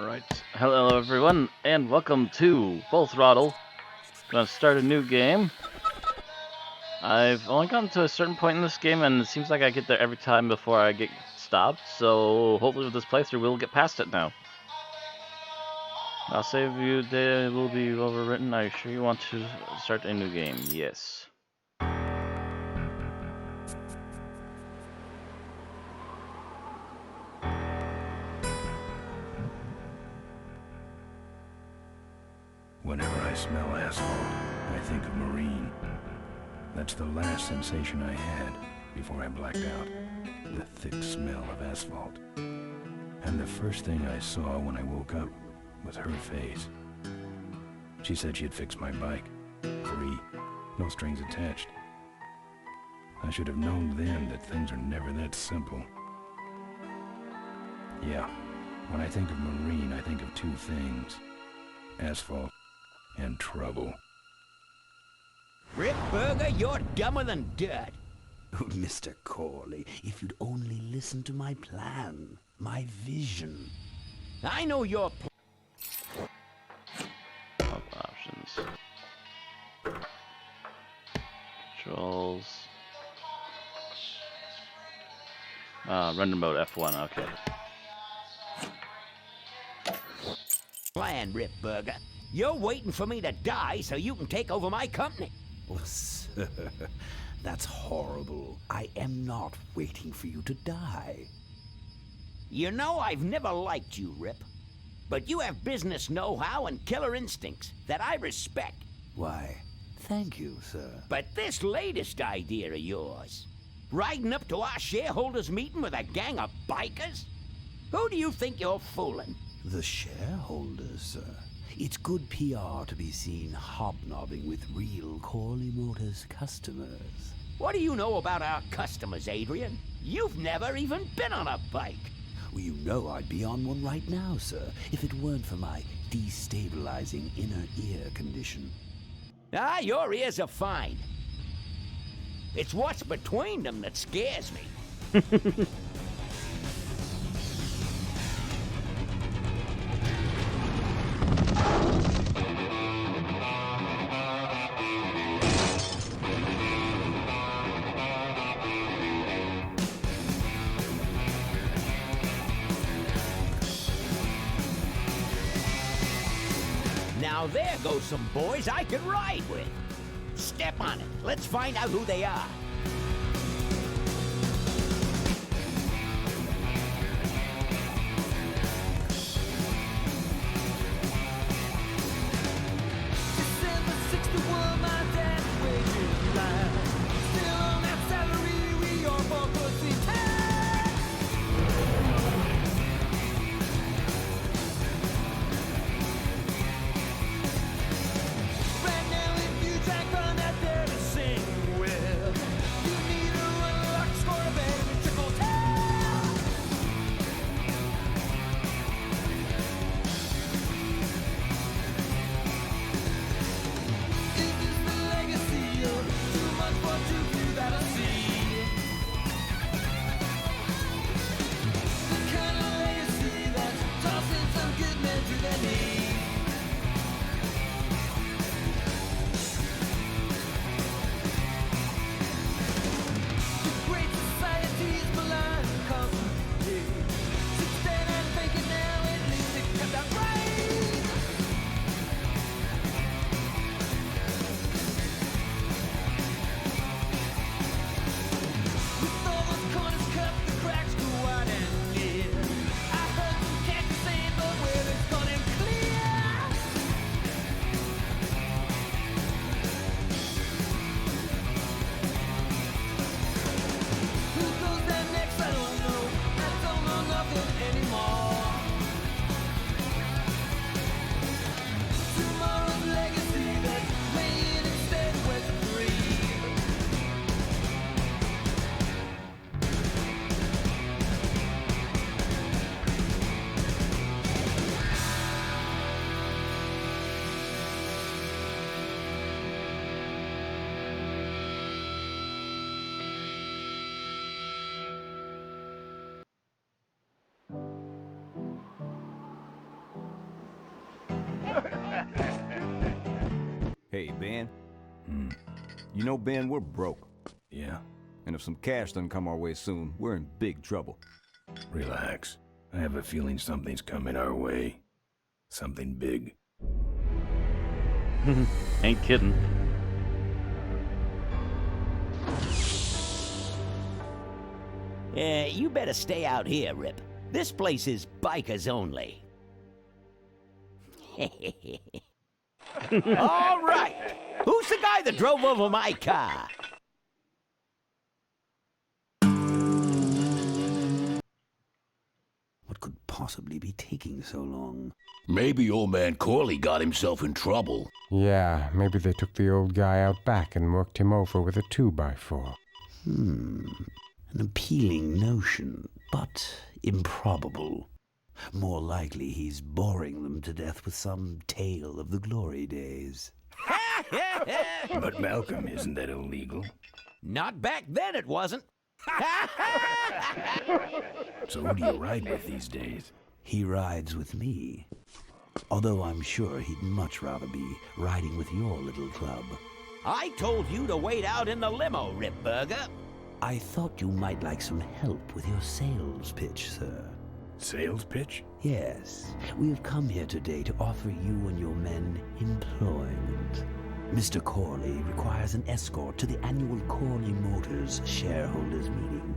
Alright, hello everyone, and welcome to Full Throttle. Gonna start a new game. I've only gotten to a certain point in this game, and it seems like I get there every time before I get stopped, so hopefully with this playthrough we'll get past it now. I'll save you data will be overwritten. Are you sure you want to start a new game? Yes. Whenever I smell asphalt, I think of marine. That's the last sensation I had before I blacked out. The thick smell of asphalt. And the first thing I saw when I woke up was her face. She said she'd fix my bike. Free. No strings attached. I should have known then that things are never that simple. Yeah, when I think of marine, I think of two things. Asphalt and trouble. Rip Burger, you're dumber than dirt. Mr. Corley, if you'd only listen to my plan, my vision. I know your Options. Controls. Render mode F1, okay. plan, Rip Burger. You're waiting for me to die so you can take over my company. Oh, sir, that's horrible. I am not waiting for you to die. You know I've never liked you, Rip. But you have business know-how and killer instincts that I respect. Why, thank you, sir. But this latest idea of yours, riding up to our shareholders' meeting with a gang of bikers? Who do you think you're fooling? The shareholders, sir. It's good PR to be seen hobnobbing with real Corley Motors customers. What do you know about our customers, Adrian? You've never even been on a bike. Well, you know I'd be on one right now, sir, if it weren't for my destabilizing inner ear condition. Ah, your ears are fine. It's what's between them that scares me. Now there goes some boys I could ride with. Step on it. Let's find out who they are. Ben. Hmm. You know, Ben, we're broke. Yeah? And if some cash doesn't come our way soon, we're in big trouble. Relax. I have a feeling something's coming our way. Something big. Ain't kidding. You better stay out here, Rip. This place is bikers only. All right. Who's the guy that drove over my car? What could possibly be taking so long? Maybe old man Corley got himself in trouble. Yeah, maybe they took the old guy out back and worked him over with a 2x4. An appealing notion, but improbable. More likely he's boring them to death with some tale of the glory days. But Malcolm, isn't that illegal? Not back then, it wasn't. So who do you ride with these days? He rides with me. Although I'm sure he'd much rather be riding with your little club. I told you to wait out in the limo, Rip Burger. I thought you might like some help with your sales pitch, sir. Sales pitch? Yes, we have come here today to offer you and your men employment. Mr. Corley requires an escort to the annual Corley Motors shareholders meeting.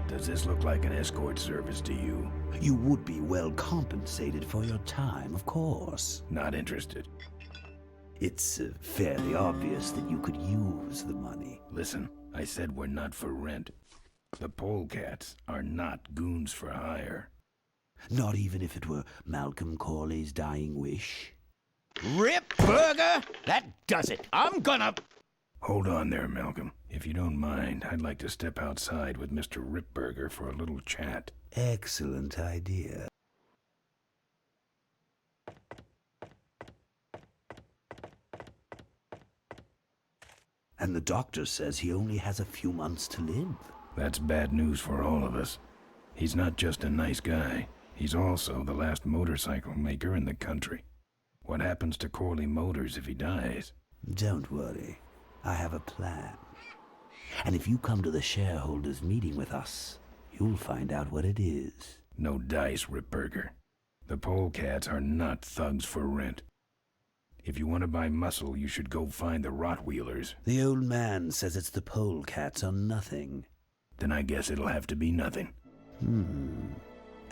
Does this look like an escort service to you? You would be well compensated for your time, of course. Not interested. It's fairly obvious that you could use the money. Listen, I said we're not for rent. The polecats are not goons for hire. Not even if it were Malcolm Corley's dying wish. Rip Burger? That does it. I'm gonna... Hold on there, Malcolm. If you don't mind, I'd like to step outside with Mr. Ripburger for a little chat. Excellent idea. And the doctor says he only has a few months to live. That's bad news for all of us. He's not just a nice guy. He's also the last motorcycle maker in the country. What happens to Corley Motors if he dies? Don't worry. I have a plan. And if you come to the shareholders meeting with us, you'll find out what it is. No dice, Ripburger. The polecats are not thugs for rent. If you want to buy muscle, you should go find the Rottweilers. The old man says it's the polecats or nothing. Then I guess it'll have to be nothing. And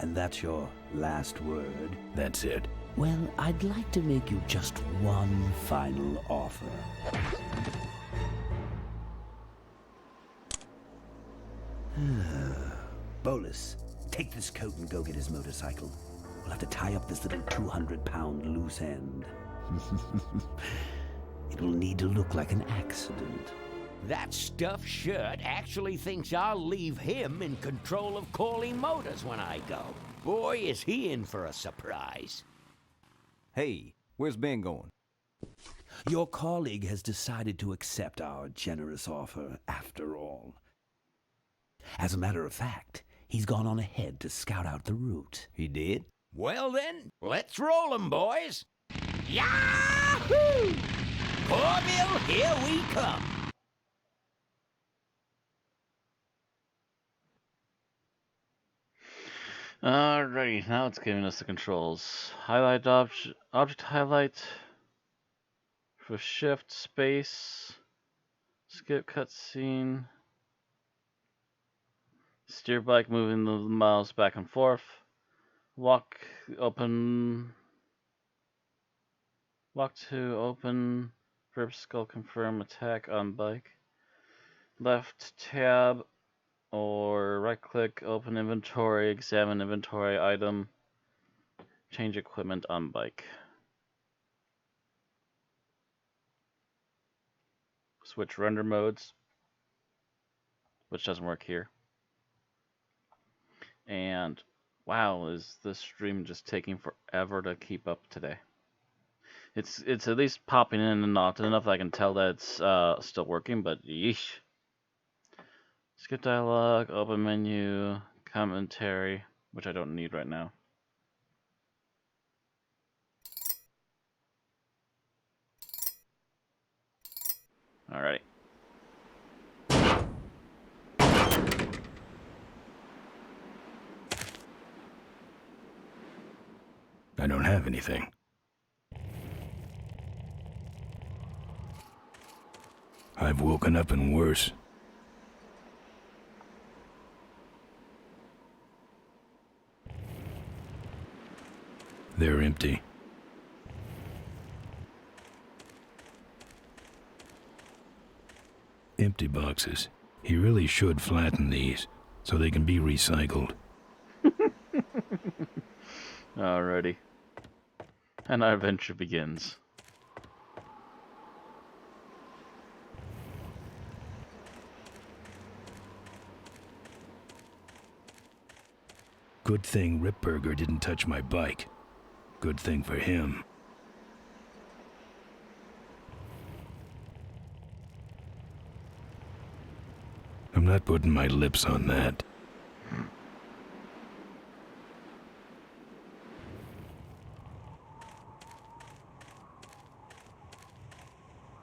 that's your last word? That's it. Well, I'd like to make you just one final offer. Bolus, take this coat and go get his motorcycle. We'll have to tie up this little 200-pound loose end. It'll need to look like an accident. That stuffed shirt actually thinks I'll leave him in control of Corley Motors when I go. Boy, is he in for a surprise. Hey, where's Ben going? Your colleague has decided to accept our generous offer after all. As a matter of fact, he's gone on ahead to scout out the route. He did? Well then, let's roll 'em, boys. Yahoo! Corville, here we come. Alrighty, now it's giving us the controls. Highlight object highlight for shift, space, skip cutscene, steer bike moving the mouse back and forth, walk to open, grip skull confirm attack on bike, left tab or right click, open inventory, examine inventory item, change equipment on bike. Switch render modes, which doesn't work here. And wow, is this stream just taking forever to keep up today? It's at least popping in and often enough that I can tell that it's still working, but yeesh. Skip dialogue, open menu, commentary, which I don't need right now. Alrighty. I don't have anything. I've woken up and worse. They're empty. Empty boxes. He really should flatten these so they can be recycled. Alrighty. And our adventure begins. Good thing Ripburger didn't touch my bike. Good thing for him. I'm not putting my lips on that.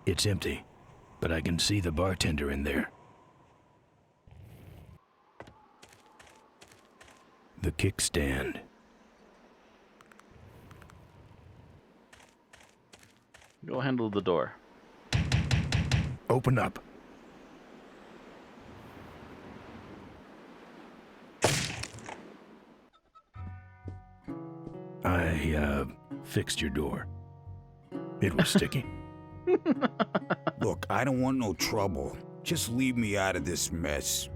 It's empty, but I can see the bartender in there. The kickstand. Go handle the door. Open up. I fixed your door. It was sticky. Look, I don't want no trouble. Just leave me out of this mess.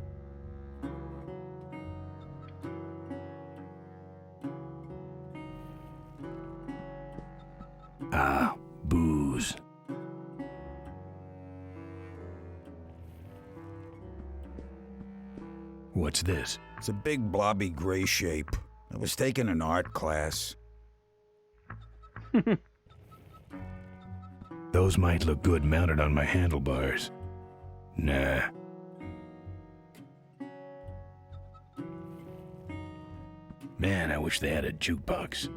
Ah, booze. What's this? It's a big blobby gray shape. I was taking an art class. Those might look good mounted on my handlebars. Nah. Man, I wish they had a jukebox.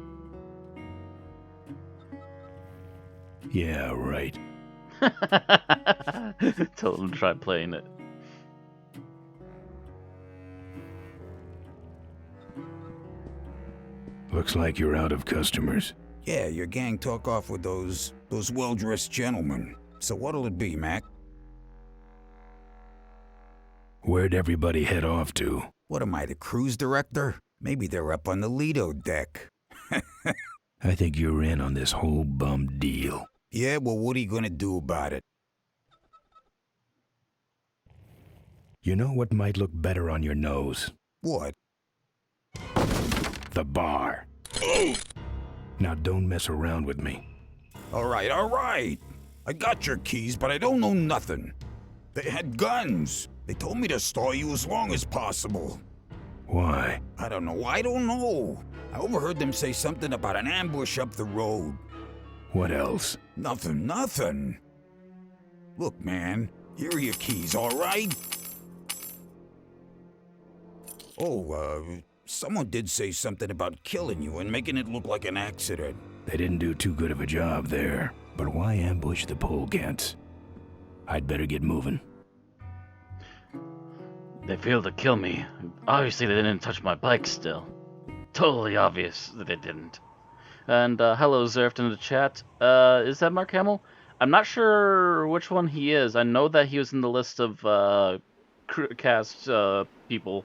Yeah, right. Told him to try playing it. Looks like you're out of customers. Yeah, your gang took off with those well-dressed gentlemen. So what'll it be, Mac? Where'd everybody head off to? What am I, the cruise director? Maybe they're up on the Lido deck. I think you're in on this whole bum deal. Yeah, well, what are you gonna do about it? You know what might look better on your nose? What? The bar. Now don't mess around with me. All right. I got your keys, but I don't know nothing. They had guns. They told me to stall you as long as possible. Why? I don't know. I overheard them say something about an ambush up the road. What else? Nothing. Look, man, here are your keys, all right? Oh, someone did say something about killing you and making it look like an accident. They didn't do too good of a job there. But why ambush the polecats? I'd better get moving. They failed to kill me. Obviously, they didn't touch my bike still. Totally obvious that they didn't. And hello, Zerft in the chat. Is that Mark Hamill? I'm not sure which one he is. I know that he was in the list of cast people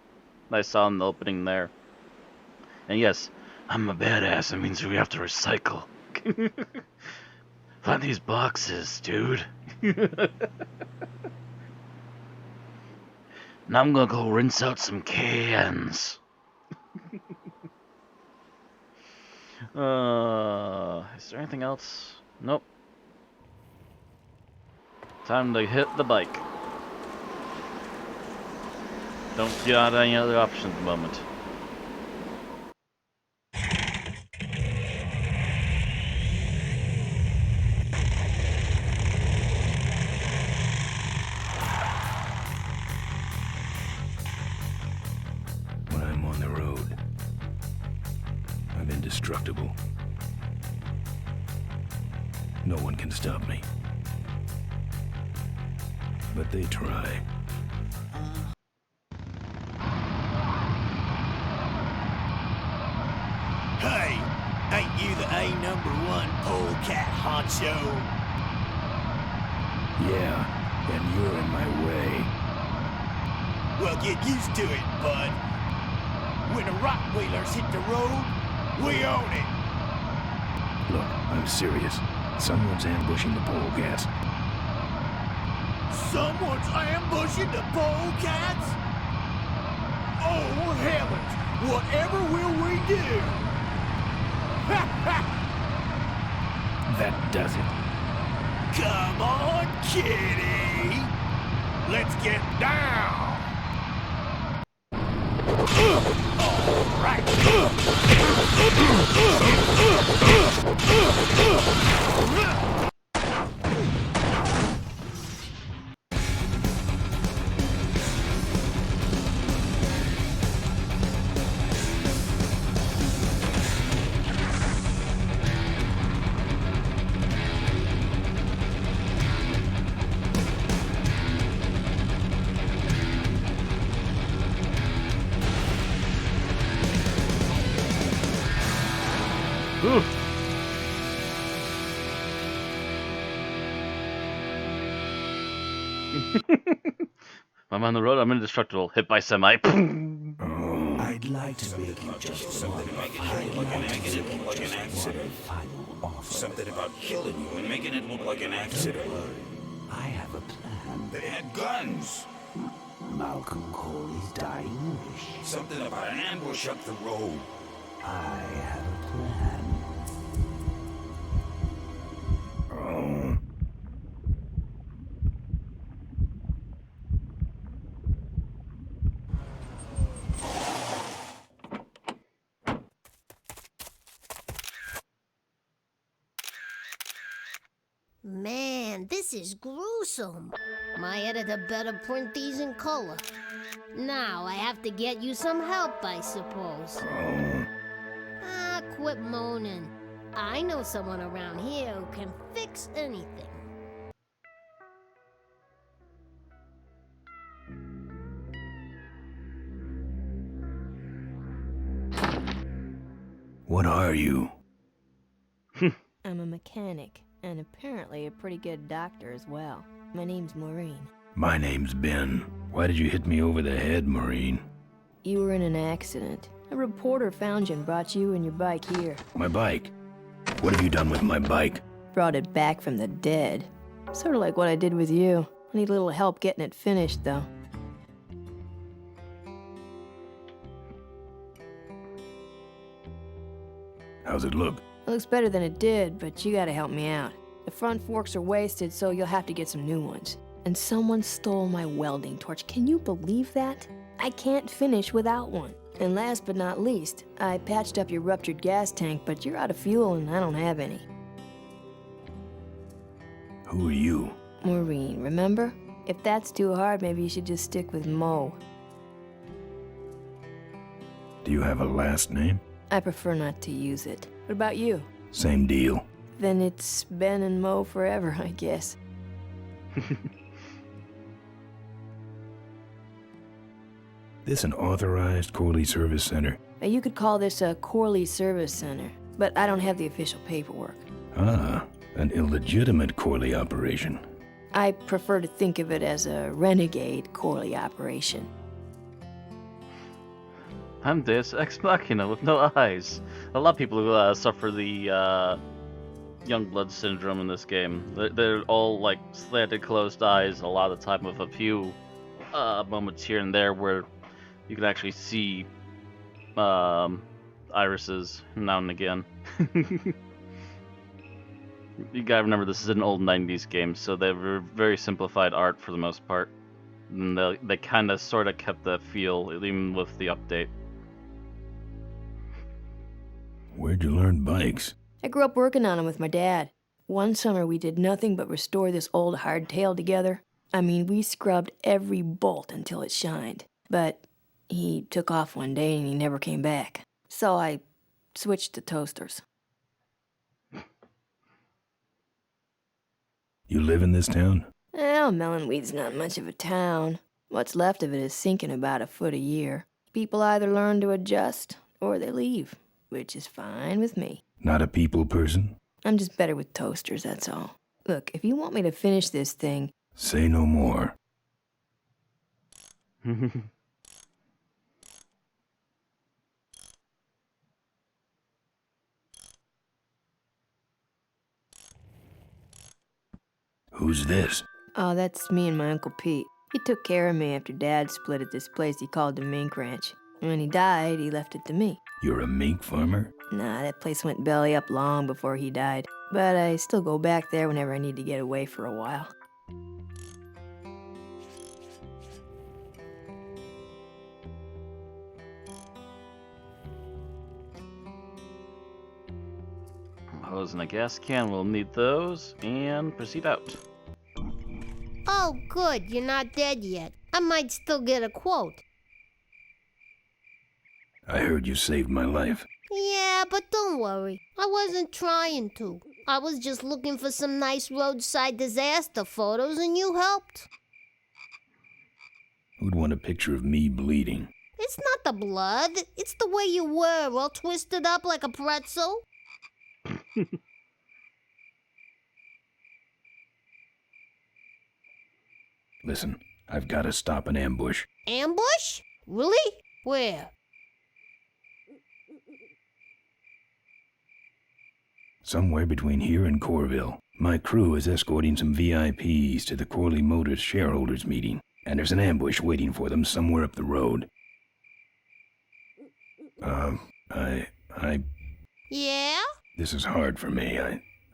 I saw in the opening there. And yes, I'm a badass. It means we have to recycle. Find these boxes, dude. Now I'm gonna go rinse out some cans. Is there anything else? Nope. Time to hit the bike. Don't got any other options at the moment. When I'm on the road, I'm indestructible. No one can stop me. but they try. Hey, ain't you the A#1 polecat honcho? Yeah, and you're in my way. Well, get used to it, bud. When the Rockwheelers hit the road, we own it. Look, I'm serious. Someone's ambushing the polecats. Someone's ambushing the polecats? Oh, heavens! Whatever will we do? That does it. Come on, kitty! Let's get down! All right. Oof. I'm on the road, I'm indestructible. Hit by semi. I'd like to make you just one final offer. Something about killing you and making it look like an accident. I have a plan. They had guns. Malcolm Corley's dying wish. Something about an ambush up the road. I have a plan. Oh. Man, this is gruesome. My editor better print these in color. Now I have to get you some help, I suppose. Oh. Ah, quit moaning. I know someone around here who can fix anything. What are you? I'm a mechanic, and apparently a pretty good doctor as well. My name's Maureen. My name's Ben. Why did you hit me over the head, Marine? You were in an accident. A reporter found you and brought you and your bike here. My bike? What have you done with my bike? Brought it back from the dead. Sort of like what I did with you. I need a little help getting it finished, though. How's it look? It looks better than it did, but you gotta help me out. The front forks are wasted, so you'll have to get some new ones. And someone stole my welding torch. Can you believe that? I can't finish without one. And last but not least, I patched up your ruptured gas tank, but you're out of fuel and I don't have any. Who are you? Maureen, remember? If that's too hard, maybe you should just stick with Mo. Do you have a last name? I prefer not to use it. What about you? Same deal. Then it's Ben and Mo forever, I guess. This an authorized Corley Service Center? You could call this a Corley Service Center, but I don't have the official paperwork. Ah, an illegitimate Corley operation. I prefer to think of it as a renegade Corley operation. I'm Deus Ex Machina with no eyes. A lot of people suffer the Youngblood syndrome in this game. They're all like slanted closed eyes a lot of the time, with a few moments here and there where you can actually see irises now and again. You gotta remember, this is an old 90s game, so they were very simplified art for the most part. And they kind of sort of kept that feel, even with the update. Where'd you learn bikes? I grew up working on them with my dad. One summer we did nothing but restore this old hardtail together. I mean, we scrubbed every bolt until it shined. But he took off one day and he never came back. So I switched to toasters. You live in this town? Well, Melonweed's not much of a town. What's left of it is sinking about a foot a year. People either learn to adjust, or they leave, which is fine with me. Not a people person? I'm just better with toasters, that's all. Look, if you want me to finish this thing... Say no more. Who's this? Oh, that's me and my Uncle Pete. He took care of me after Dad split at this place he called the Mink Ranch. When he died, he left it to me. You're a mink farmer? Nah, that place went belly up long before he died. But I still go back there whenever I need to get away for a while. Hose and a gas can, we'll need those, and proceed out. Oh, good, you're not dead yet. I might still get a quote. I heard you saved my life. Yeah, but don't worry. I wasn't trying to. I was just looking for some nice roadside disaster photos and you helped. Who'd want a picture of me bleeding? It's not the blood. It's the way you were, all twisted up like a pretzel. Listen, I've got to stop an ambush. Ambush? Really? Where? Somewhere between here and Corville. My crew is escorting some VIPs to the Corley Motors shareholders meeting, and there's an ambush waiting for them somewhere up the road. Yeah? This is hard for me.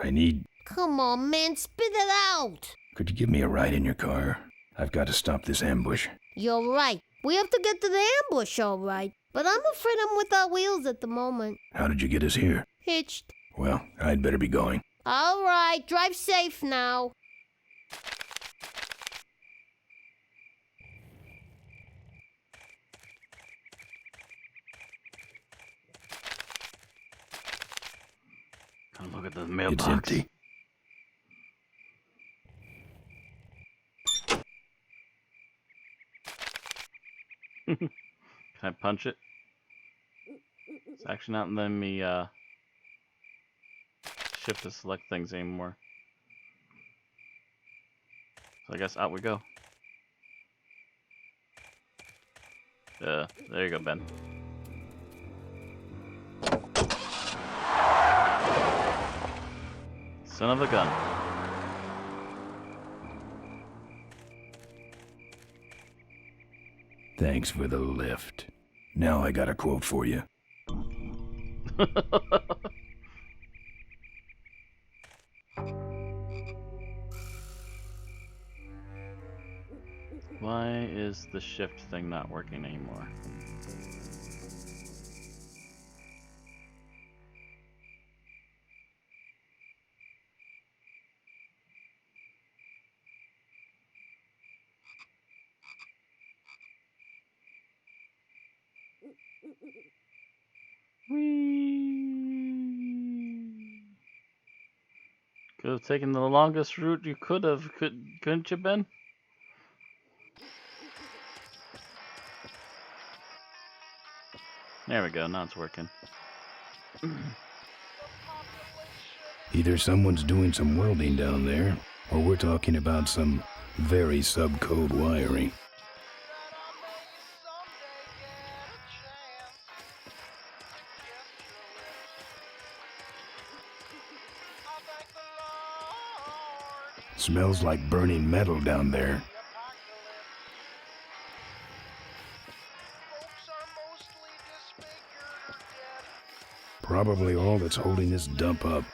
I need... Come on, man, spit it out. Could you give me a ride in your car? I've got to stop this ambush. You're right. We have to get to the ambush, all right. But I'm afraid I'm without wheels at the moment. How did you get us here? Hitched. Well, I'd better be going. All right, drive safe now. Come look at the mailbox. It's empty. Can I punch it? It's actually not letting me shift to select things anymore. So I guess out we go. There you go, Ben. Son of a gun. Thanks for the lift. Now I got a quote for you. Why is the shift thing not working anymore? Could have taken the longest route you couldn't you, Ben? There we go, now it's working. Either someone's doing some welding down there, or we're talking about some very sub-code wiring. Smells like burning metal down there. Probably all that's holding this dump up.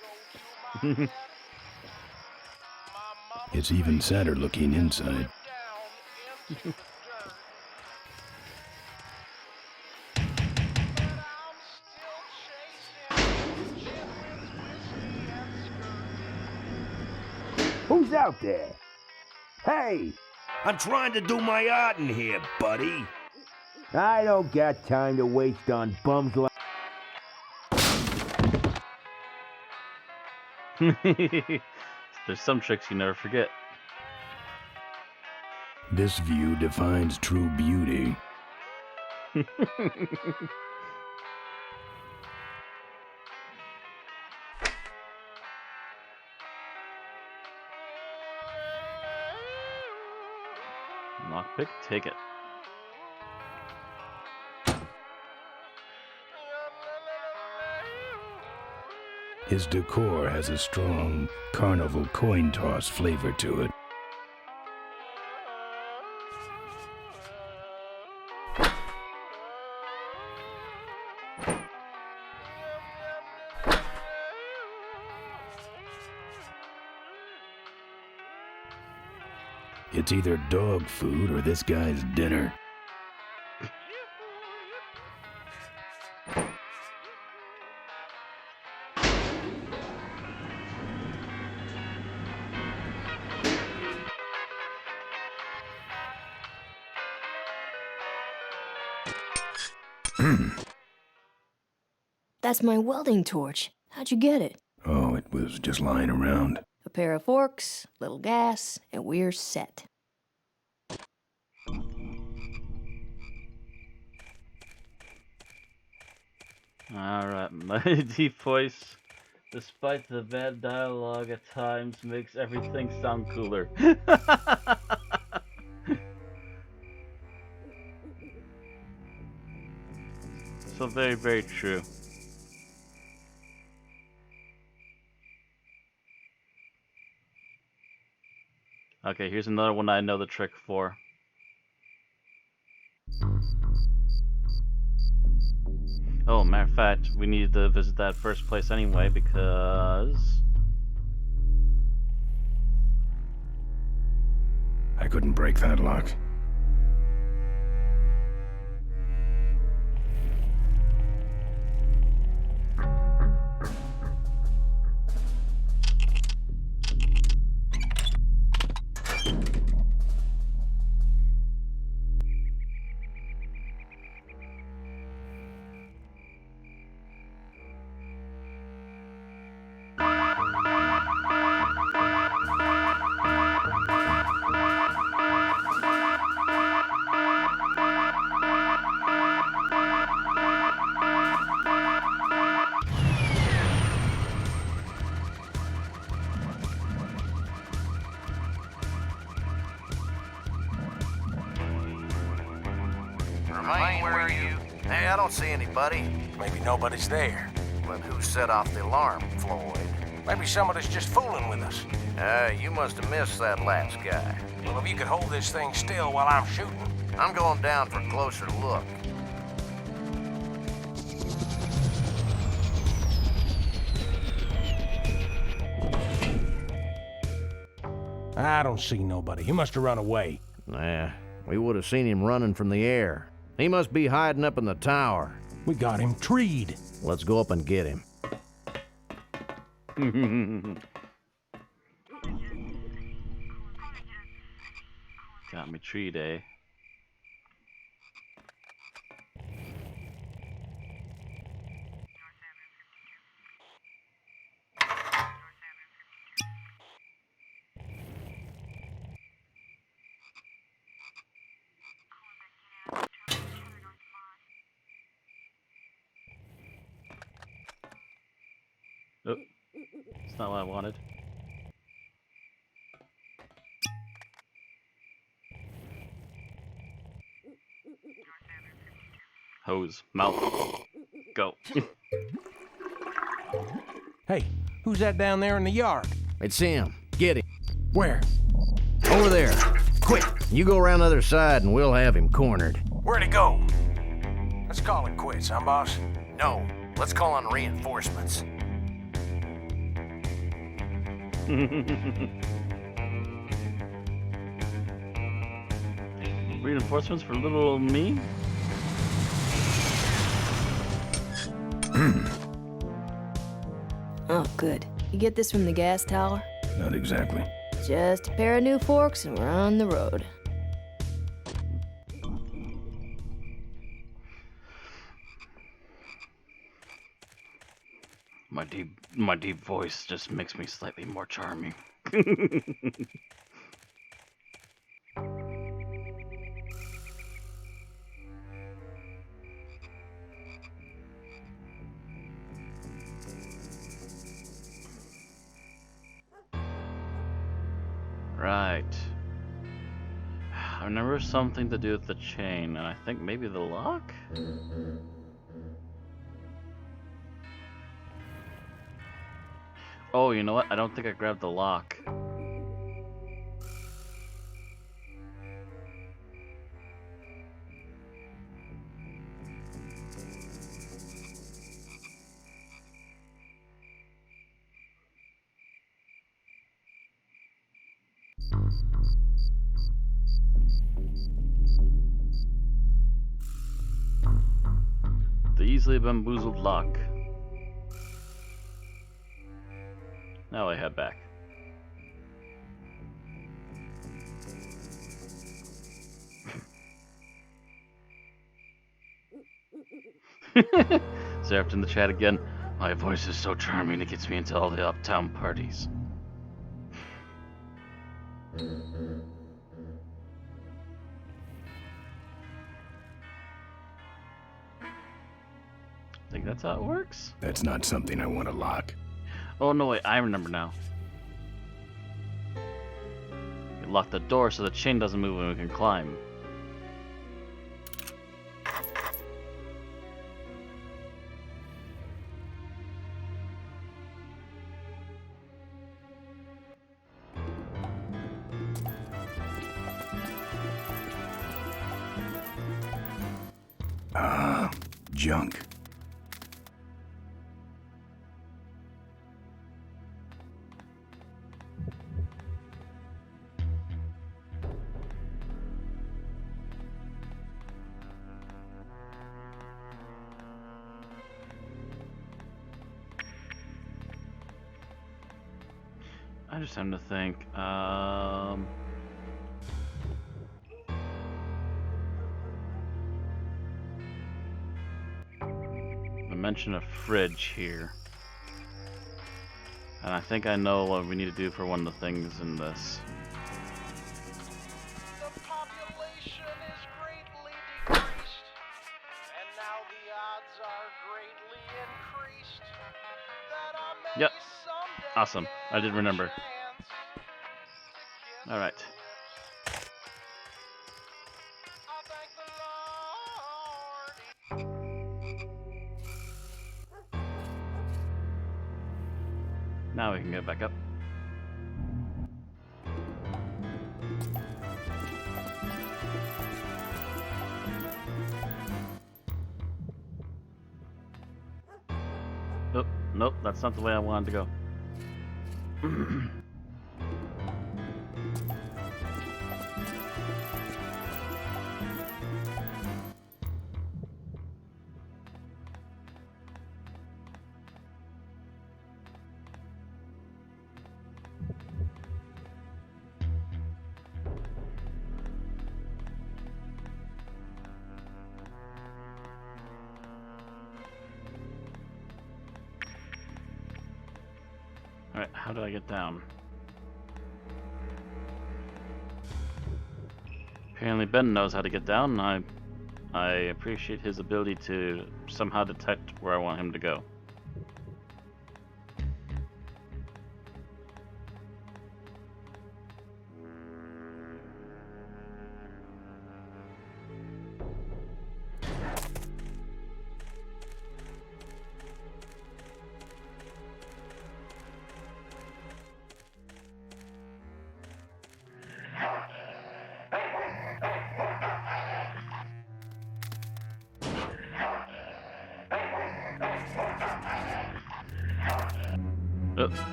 It's even sadder looking inside. Who's out there? Hey! I'm trying to do my art in here, buddy. I don't got time to waste on bums like... There's some tricks you never forget. This view defines true beauty. Lockpick, take it. His decor has a strong carnival coin toss flavor to it. It's either dog food or this guy's dinner. That's my welding torch. How'd you get it? Oh, it was just lying around. A pair of forks, little gas, and we're set. Alright, my deep voice, despite the bad dialogue at times, makes everything sound cooler. So very, very true. Okay, here's another one I know the trick for. Oh, matter of fact, we need to visit that first place anyway because... I couldn't break that lock. Remain where you... Hey, I don't see anybody. Maybe nobody's there. But who set off the alarm, Floyd? Maybe somebody's just fooling with us. You must have missed that last guy. Well, if you could hold this thing still while I'm shooting. I'm going down for a closer look. I don't see nobody. He must have run away. Nah, we would have seen him running from the air. He must be hiding up in the tower. We got him treed. Let's go up and get him. Got me treed, eh? Oh, it's not what I wanted. Hose, mouth, go. Hey, who's that down there in the yard? It's him. Get him. Where? Over there. Quick, you go around the other side and we'll have him cornered. Where'd he go? Let's call it quits, huh, boss? No, let's call on reinforcements. Reinforcements for little old me? Oh, good. You get this from the gas tower? Not exactly. Just a pair of new forks and we're on the road. My deep voice just makes me slightly more charming. Right. I remember something to do with the chain, and I think maybe the lock? Oh, you know what? I don't think I grabbed the lock. The easily bamboozled lock. Now I head back. Seraped in the chat again. My voice is so charming, it gets me into all the uptown parties. Think that's how it works? That's not something I want to lock. Oh no, wait, I remember now. You lock the door so the chain doesn't move and we can climb. Junk. I just have to think. I mentioned a fridge here. And I think I know what we need to do for one of the things in this. The population is greatly decreased, and now the odds are greatly increased that I may Yep. someday Awesome. I did remember. chance to kiss Alright. I thank the Lord. Now we can get back up. Oh, nope, that's not the way I wanted to go. Alright, how do I get down? Apparently Ben knows how to get down, and I appreciate his ability to somehow detect where I want him to go.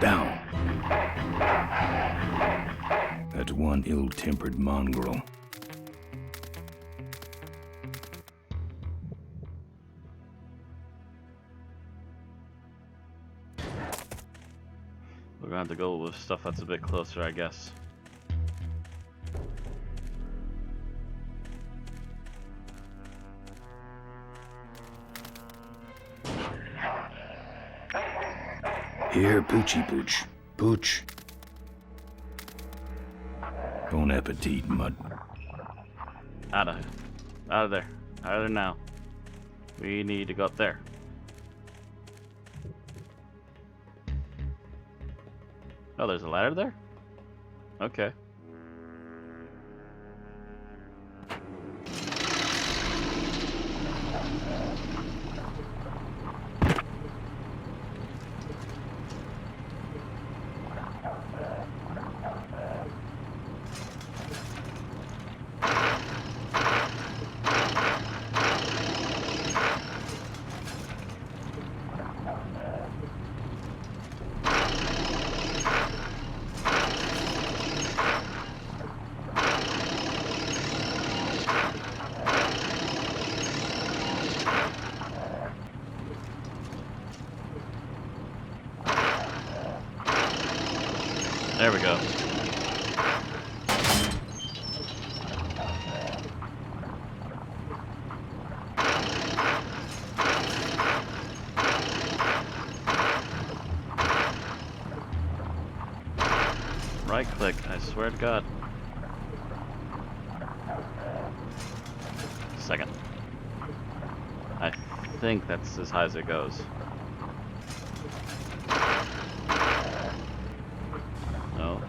Down. That's one ill-tempered mongrel. We're gonna have to go with stuff that's a bit closer, I guess. Here, Poochie Pooch. Pooch. Bon appetit, mud. Out of there. Out of there now. We need to go up there. Oh, there's a ladder there? Okay. There we go. Right click, I swear to God. Second. I think that's as high as it goes. No.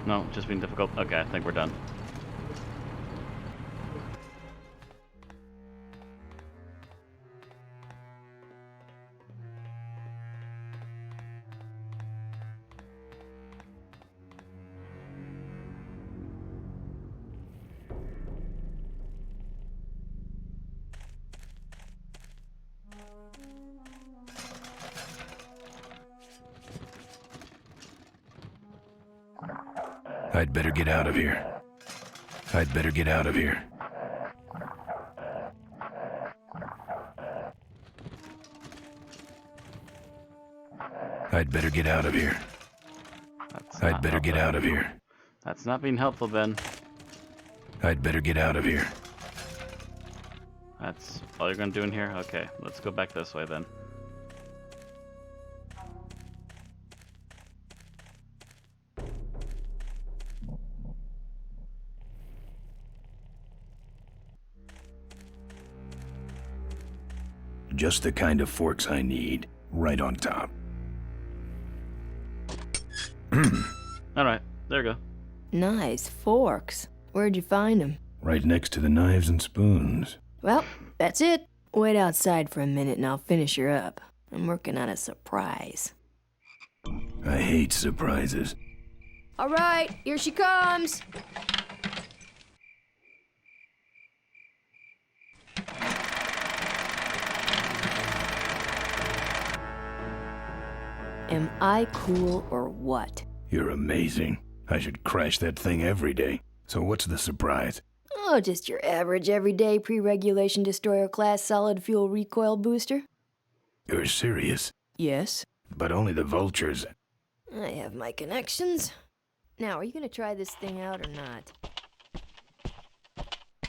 No, just being difficult. Okay, I think we're done. I'd better get out of here. I'd better get out of here. I'd better get out of here. I'd better get out of here. That's not being helpful, Ben. I'd better get out of here. That's all you're gonna do in here? Okay, let's go back this way then. Just the kind of forks I need, right on top. Alright, there we go. Nice forks. Where'd you find them? Right next to the knives and spoons. Well, that's it. Wait outside for a minute and I'll finish her up. I'm working on a surprise. I hate surprises. All right, here she comes. Am I cool or what? You're amazing. I should crash that thing every day. So what's the surprise? Oh, just your average everyday pre-regulation destroyer class solid fuel recoil booster. You're serious? Yes. But only the vultures. I have my connections. Now, are you gonna try this thing out or not?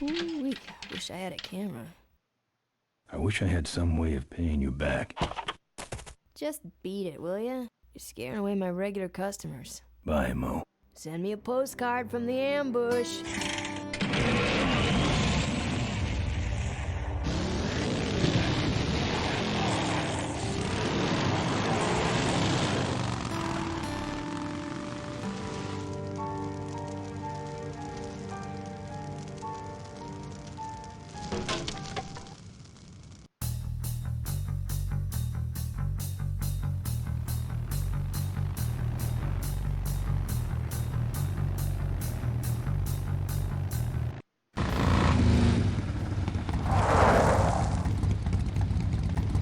Ooh, wish I had a camera. I wish I had some way of paying you back. Just beat it, will ya? You're scaring away my regular customers. Bye, Mo. Send me a postcard from the ambush.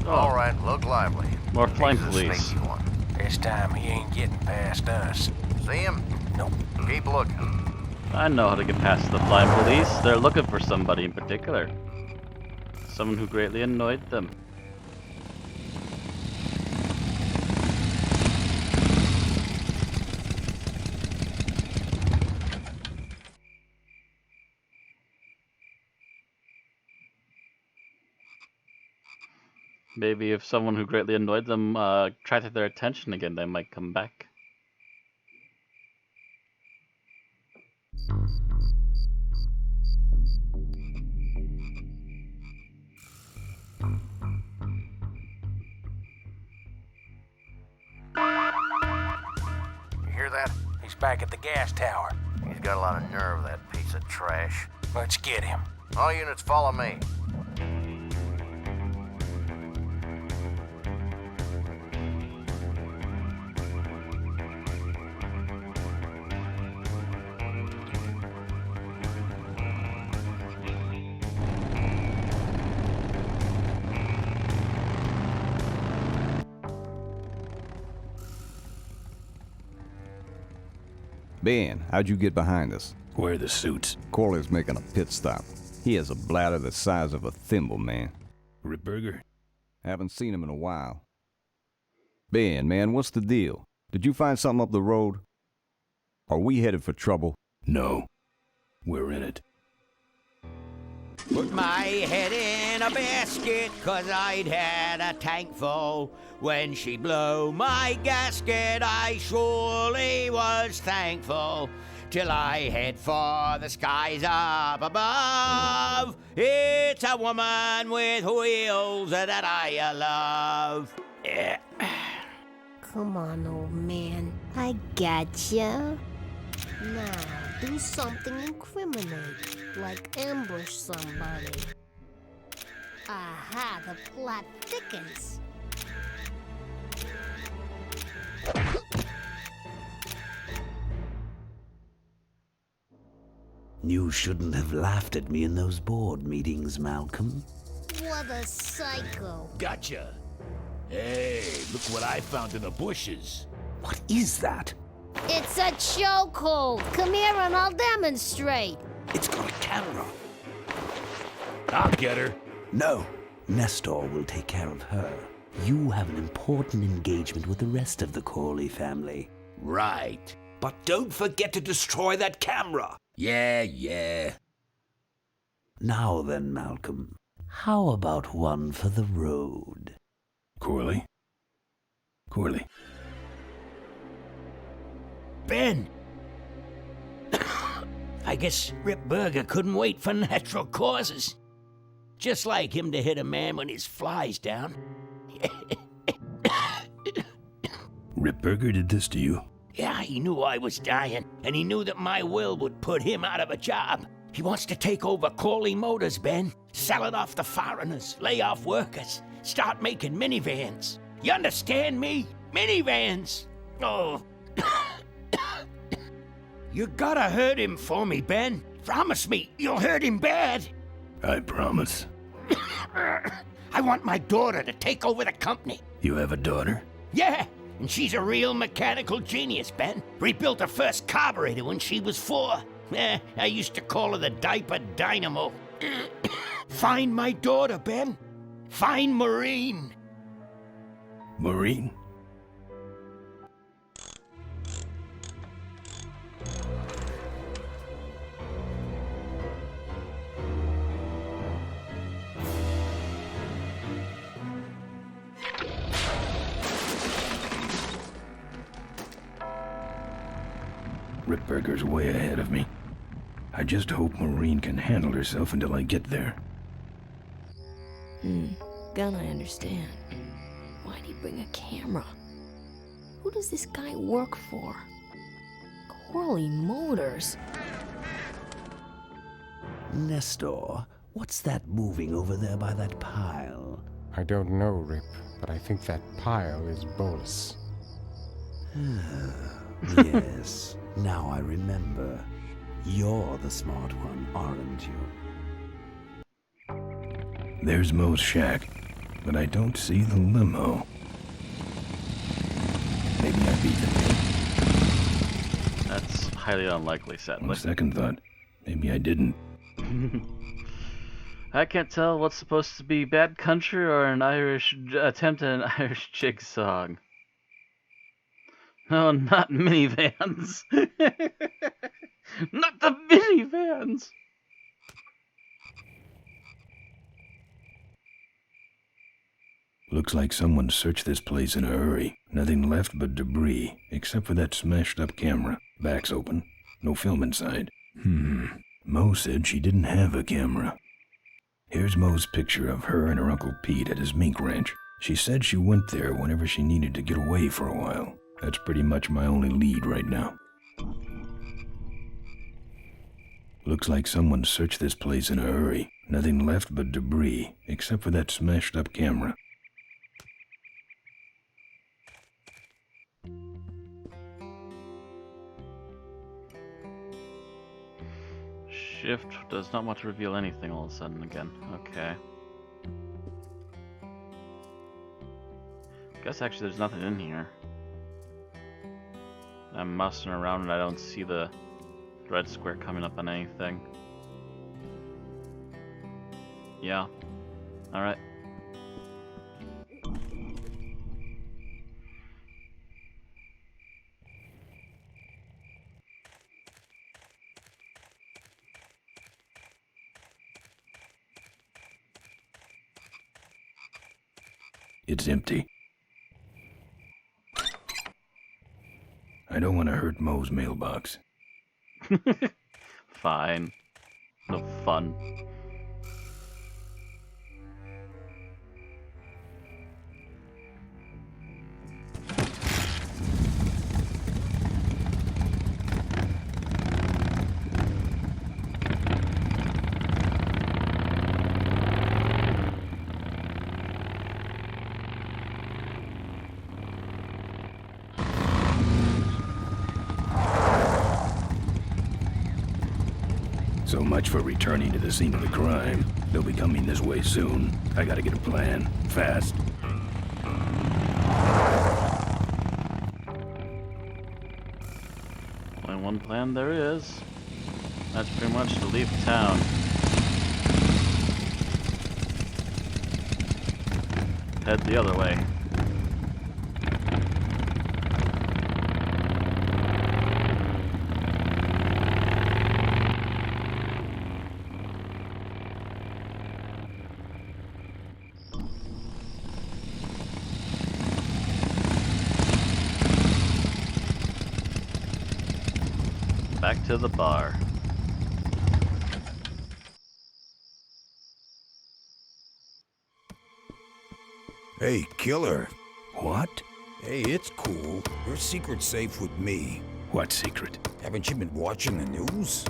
All right, look lively. More flying He's a police. sneaky one. This time he ain't getting past us. See him? Nope. Keep looking. I know how to get past the flying police. They're looking for somebody in particular. Someone who greatly annoyed them. Maybe if someone who greatly annoyed them attracted their attention again, they might come back. You hear that? He's back at the gas tower. He's got a lot of nerve, that piece of trash. Let's get him. All units follow me. Ben, how'd you get behind us? Where are the suits? Corley's making a pit stop. He has a bladder the size of a thimble, man. Ripburger? Haven't seen him in a while. Ben, man, what's the deal? Did you find something up the road? Are we headed for trouble? No. We're in it. Put my head in a basket, 'cause I'd had a tank full. When she blew my gasket, I surely was thankful. Till I head for the skies up above. It's a woman with wheels that I love. Come on, old man. I gotcha. Now, do something incriminating, like ambush somebody. Aha, the plot thickens. You shouldn't have laughed at me in those board meetings, Malcolm. What a psycho. Gotcha. Hey, look what I found in the bushes. What is that? It's a chokehold. Come here and I'll demonstrate. It's got a camera. I'll get her. No, Nestor will take care of her. You have an important engagement with the rest of the Corley family. Right. But don't forget to destroy that camera. Yeah. Now then, Malcolm, how about one for the road? Corley? Ben! I guess Rip Burger couldn't wait for natural causes. Just like him to hit a man when his fly's down. Ripburger did this to you? Yeah, he knew I was dying, and he knew that my will would put him out of a job. He wants to take over Corley Motors, Ben. Sell it off to foreigners, lay off workers, start making minivans. You understand me? Minivans! Oh. You gotta hurt him for me, Ben. Promise me you'll hurt him bad. I promise. I want my daughter to take over the company. You have a daughter? Yeah, and she's a real mechanical genius, Ben. Rebuilt her first carburetor when she was 4. I used to call her the diaper dynamo. Find my daughter, Ben. Find Maureen. Maureen? Ripburger's way ahead of me. I just hope Maureen can handle herself until I get there. Gun, I understand. Why'd he bring a camera? Who does this guy work for? Corley Motors. Nestor, what's that moving over there by that pile? I don't know, Rip, but I think that pile is Bolus. Yes, now I remember. You're the smart one, aren't you? There's Mo's shack, but I don't see the limo. Maybe I beat the That's highly unlikely, sadly. On second thought, maybe I didn't. I can't tell what's supposed to be bad country or an Irish attempt at an Irish jig song. No, not minivans. Not the minivans. Looks like someone searched this place in a hurry. Nothing left but debris, except for that smashed up camera. Back's open. No film inside. Mo said she didn't have a camera. Here's Mo's picture of her and her Uncle Pete at his mink ranch. She said she went there whenever she needed to get away for a while. That's pretty much my only lead right now. Looks like someone searched this place in a hurry. Nothing left but debris, except for that smashed up camera. Shift does not want to reveal anything all of a sudden again. Okay. Guess actually there's nothing in here. I'm mussing around and I don't see the red square coming up on anything. Yeah. Alright. It's empty. I don't want to hurt Mo's mailbox. Fine. No fun. So much for returning to the scene of the crime. They'll be coming this way soon. I gotta get a plan. Fast. Only one plan there is. That's pretty much to leave town. Head the other way. Back to the bar. Hey, killer. What? Hey, it's cool. Your secret's safe with me. What secret? Haven't you been watching the news?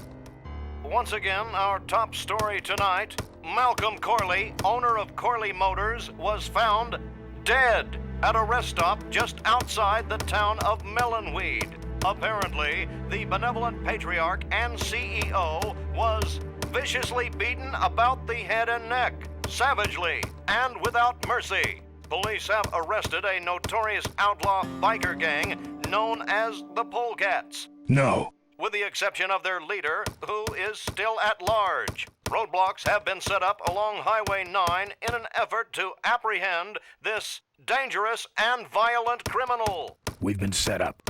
Once again, our top story tonight, Malcolm Corley, owner of Corley Motors, was found dead at a rest stop just outside the town of Melonweed. Apparently, the benevolent patriarch and CEO was viciously beaten about the head and neck, savagely and without mercy. Police have arrested a notorious outlaw biker gang known as the Polecats. No. With the exception of their leader, who is still at large. Roadblocks have been set up along Highway 9 in an effort to apprehend this dangerous and violent criminal. We've been set up.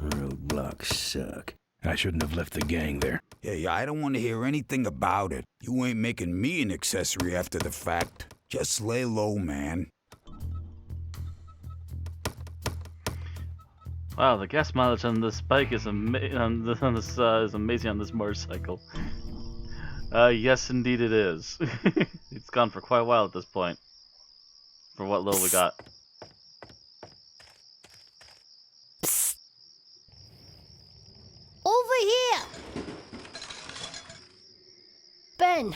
Roadblocks suck. I shouldn't have left the gang there. Hey, I don't want to hear anything about it. You ain't making me an accessory after the fact. Just lay low, man. Wow, the gas mileage on this bike is amazing on this motorcycle. Yes, indeed it is. It's gone for quite a while at this point. For what little we got. Psst. Over here! Ben,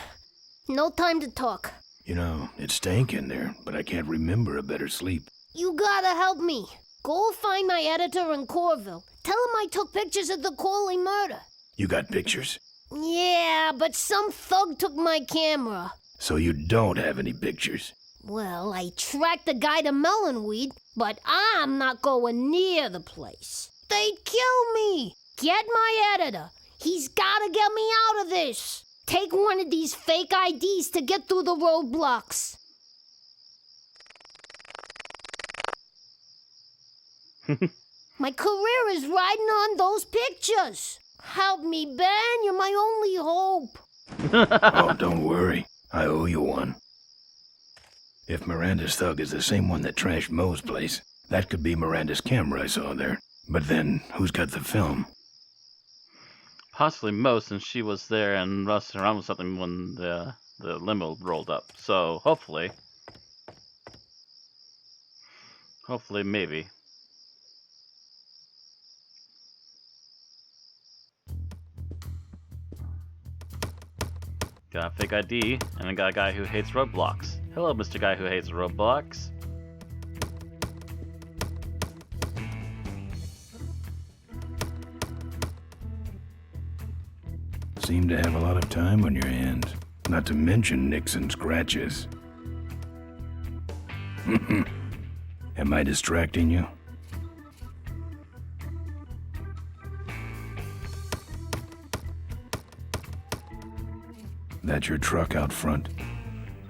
no time to talk. You know, it stank in there, but I can't remember a better sleep. You gotta help me. Go find my editor in Corville. Tell him I took pictures of the Corley murder. You got pictures? Yeah, but some thug took my camera. So you don't have any pictures? Well, I tracked the guy to Melonweed, but I'm not going near the place. They'd kill me. Get my editor. He's gotta get me out of this. Take one of these fake IDs to get through the roadblocks. My career is riding on those pictures. Help me, Ben. You're my only hope. Oh, don't worry. I owe you one. If Miranda's thug is the same one that trashed Moe's place, that could be Miranda's camera I saw there. But then, who's got the film? Possibly Mo, since she was there and rushed around with something when the limo rolled up. So hopefully, maybe. Got a fake ID, and I got a guy who hates roadblocks. Hello, Mr. Guy who hates roadblocks. Seem to have a lot of time on your hands. Not to mention nicks and scratches. Am I distracting you? That your truck out front?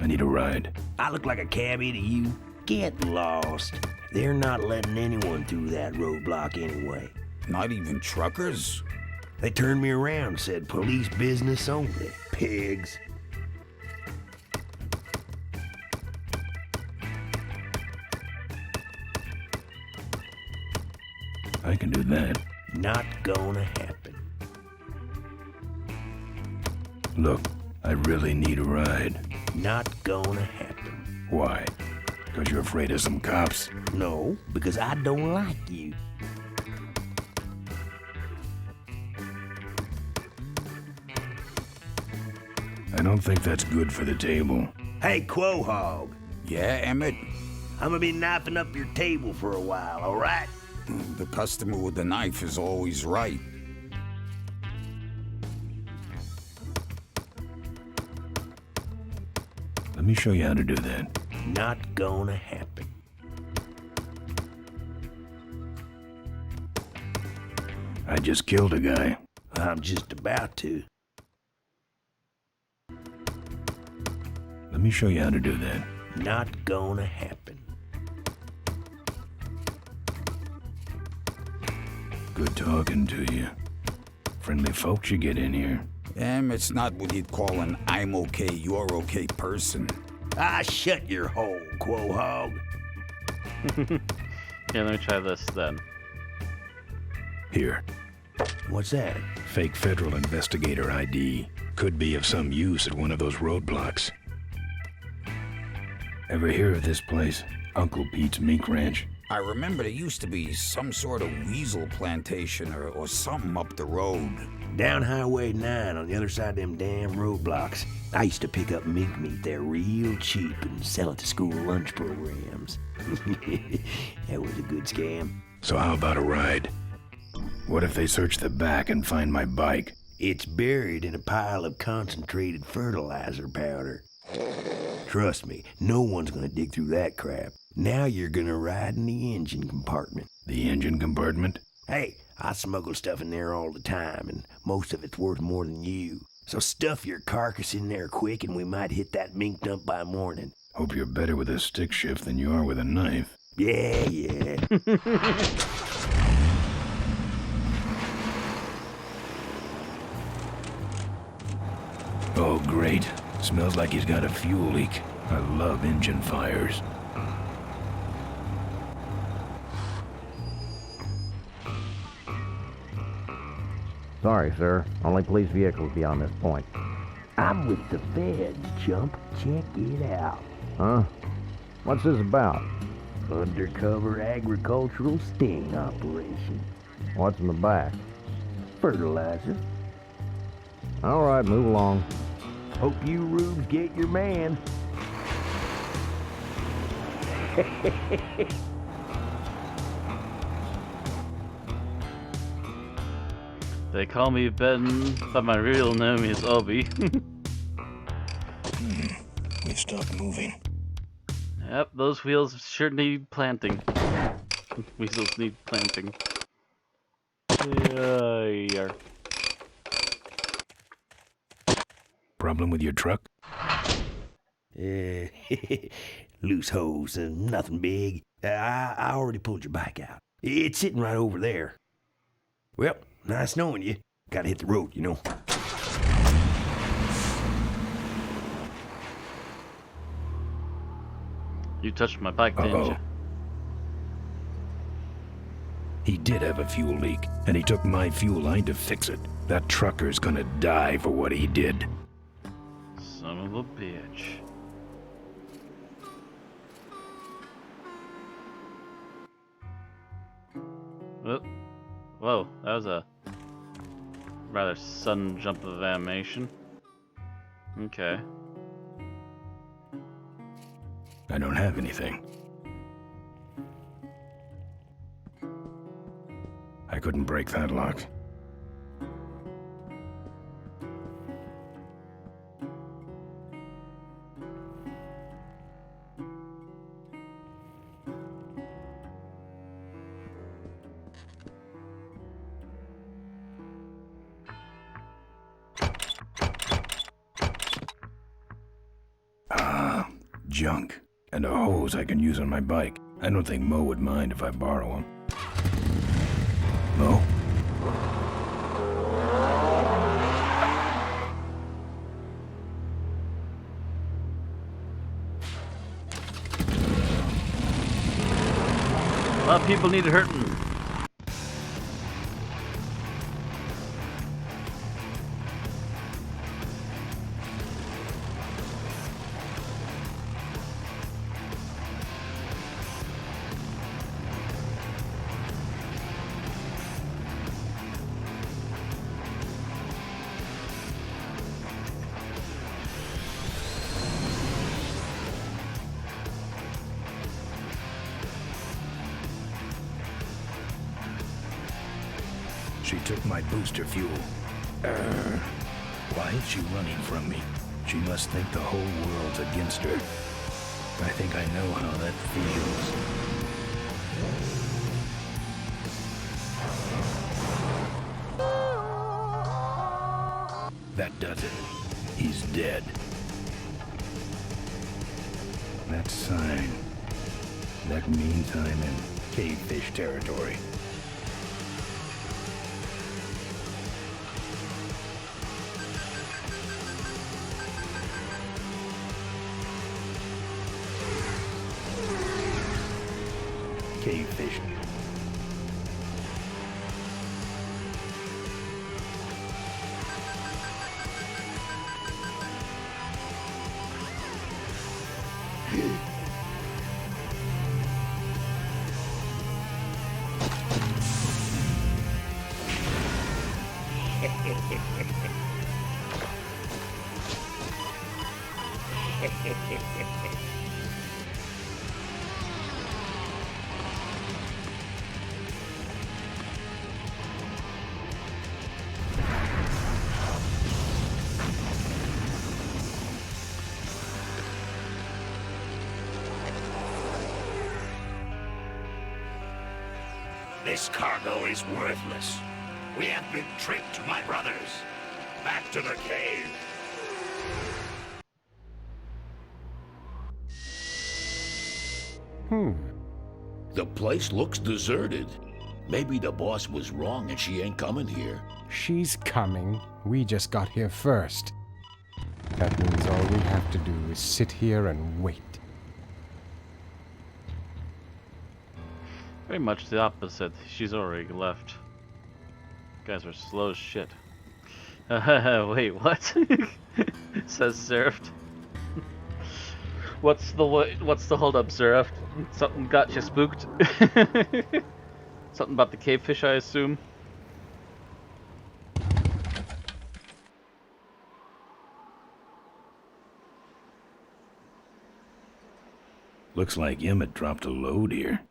I need a ride. I look like a cabbie to you? Get lost. They're not letting anyone through that roadblock anyway. Not even truckers? They turned me around, said police business only. Pigs. I can do that. Not gonna happen. Look, I really need a ride. Not gonna happen. Why? Because you're afraid of some cops? No, because I don't like you. I don't think that's good for the table. Hey, Quahog. Yeah, Emmett? I'm gonna be knifing up your table for a while, all right? The customer with the knife is always right. Let me show you how to do that. Not gonna happen. I just killed a guy. I'm just about to. Let me show you how to do that. Not gonna happen. Good talking to you. Friendly folks you get in here. Emmett's not what you'd call an I'm okay, you're okay person. Ah, shut your hole, Quahog. Yeah, let me try this then. Here. What's that? Fake federal investigator ID. Could be of some use at one of those roadblocks. Ever hear of this place? Uncle Pete's Mink Ranch? I remember there used to be some sort of weasel plantation or something up the road. Down Highway 9 on the other side of them damn roadblocks. I used to pick up mink meat there real cheap and sell it to school lunch programs. That was a good scam. So how about a ride? What if they search the back and find my bike? It's buried in a pile of concentrated fertilizer powder. Trust me, no one's gonna dig through that crap. Now you're gonna ride in the engine compartment. The engine compartment? Hey, I smuggle stuff in there all the time, and most of it's worth more than you. So stuff your carcass in there quick, and we might hit that mink dump by morning. Hope you're better with a stick shift than you are with a knife. Yeah. Oh, great. Smells like he's got a fuel leak. I love engine fires. Sorry, sir. Only police vehicles beyond this point. I'm with the feds, chump. Check it out. Huh? What's this about? Undercover agricultural sting operation. What's in the back? Fertilizer. All right, move along. Hope you rubes get your man. They call me Ben, but my real name is Obi. We stopped moving. Yep, those wheels sure need planting. Weasels need planting. Yeah. Problem with your truck? Loose hose, nothing big. I already pulled your bike out. It's sitting right over there. Well, nice knowing you. Gotta hit the road, you know. You touched my bike, didn't you? He did have a fuel leak, and he took my fuel line to fix it. That trucker's gonna die for what he did. Son of a bitch. Oh. Whoa, that was a rather sudden jump of animation. Okay. I don't have anything. I couldn't break that lock. Junk. And a hose I can use on my bike. I don't think Mo would mind if I borrow him. Mo? A lot of people need hurting. She took my booster fuel. Why is she running from me? She must think the whole world's against her. I think I know how that feels. That does it. He's dead. That sign. That means I'm in cavefish territory. Cavefish. This cargo is worthless. We have been tricked, my brothers. Back to the cave. The place looks deserted. Maybe the boss was wrong and she ain't coming here. She's coming. We just got here first. That means all we have to do is sit here and wait. Very much the opposite. She's already left. Guys are slow as shit. Wait, what? Says Seraph. What's the hold up, Seraph? Something got you spooked? Something about the cavefish, I assume. Looks like Emmett dropped a load here.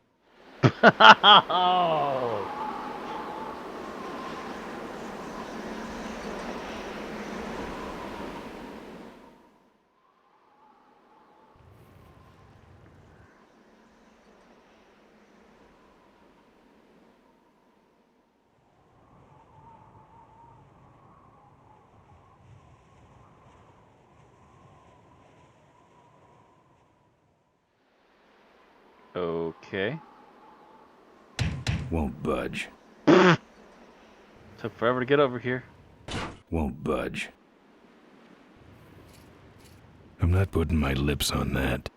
Okay. Won't budge. Took forever to get over here. Won't budge. I'm not putting my lips on that.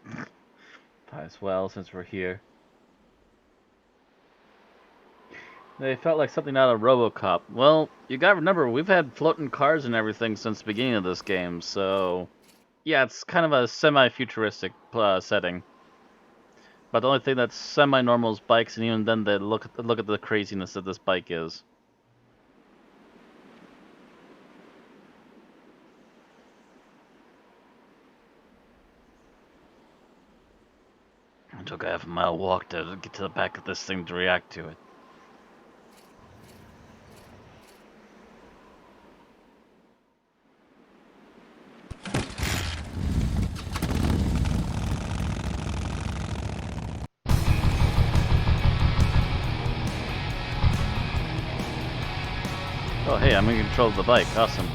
Might as well, since we're here. They felt like something out of RoboCop. Well, you gotta remember, we've had floating cars and everything since the beginning of this game, so... Yeah, it's kind of a semi-futuristic setting. But the only thing that's semi-normal is bikes, and even then they look at the craziness that this bike is. It took a half-mile walk to get to the back of this thing to react to it. Oh hey, I'm in control of the bike. Awesome.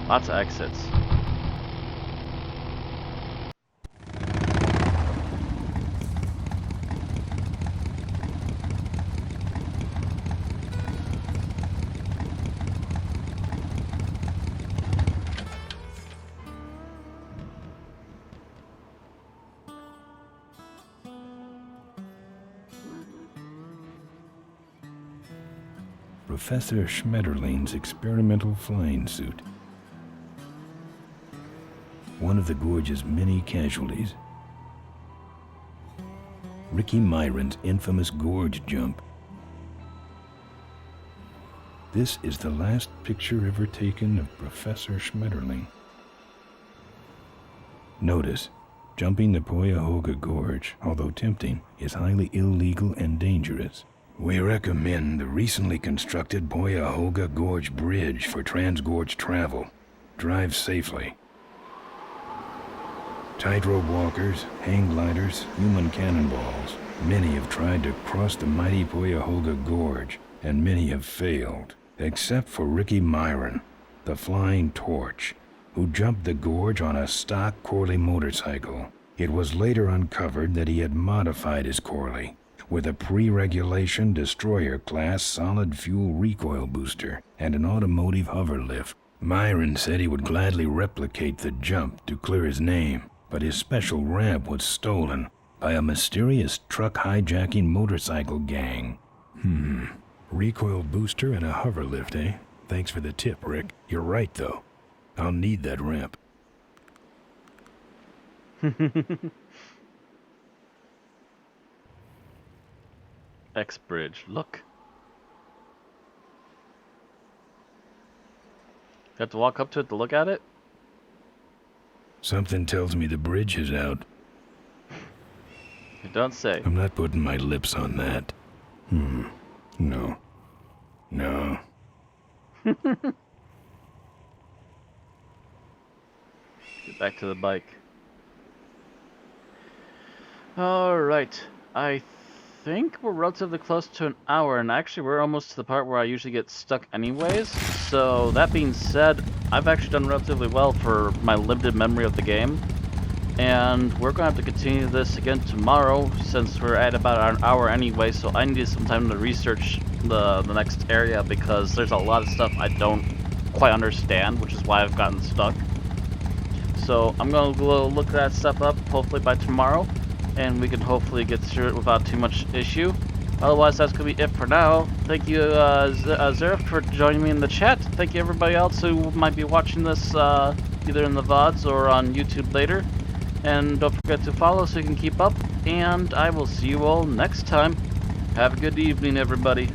Lots of exits. Professor Schmetterling's experimental flying suit. One of the gorge's many casualties. Ricky Myron's infamous gorge jump. This is the last picture ever taken of Professor Schmetterling. Notice, jumping the Cuyahoga Gorge, although tempting, is highly illegal and dangerous. We recommend the recently constructed Cuyahoga Gorge Bridge for transgorge travel. Drive safely. Tightrope walkers, hang gliders, human cannonballs. Many have tried to cross the mighty Cuyahoga Gorge, and many have failed, except for Ricky Myron, the Flying Torch, who jumped the gorge on a stock Corley motorcycle. It was later uncovered that he had modified his Corley with a pre-regulation destroyer-class solid-fuel recoil booster and an automotive hover lift. Myron said he would gladly replicate the jump to clear his name, but his special ramp was stolen by a mysterious truck hijacking motorcycle gang. Recoil booster and a hover lift, eh? Thanks for the tip, Rick. You're right, though. I'll need that ramp. X-Bridge, look. You have to walk up to it to look at it? Something tells me the bridge is out. You don't say. I'm not putting my lips on that. No. No. Get back to the bike. Alright. I think we're relatively close to an hour, and actually we're almost to the part where I usually get stuck anyways. So that being said, I've actually done relatively well for my limited memory of the game. And we're going to have to continue this again tomorrow, since we're at about an hour anyway, so I need some time to research the next area, because there's a lot of stuff I don't quite understand, which is why I've gotten stuck. So I'm going to go look that stuff up, hopefully by tomorrow, and we can hopefully get through it without too much issue. Otherwise, that's going to be it for now. Thank you, Zerif, for joining me in the chat. Thank you everybody else who might be watching this either in the VODs or on YouTube later. And don't forget to follow so you can keep up, and I will see you all next time. Have a good evening, everybody.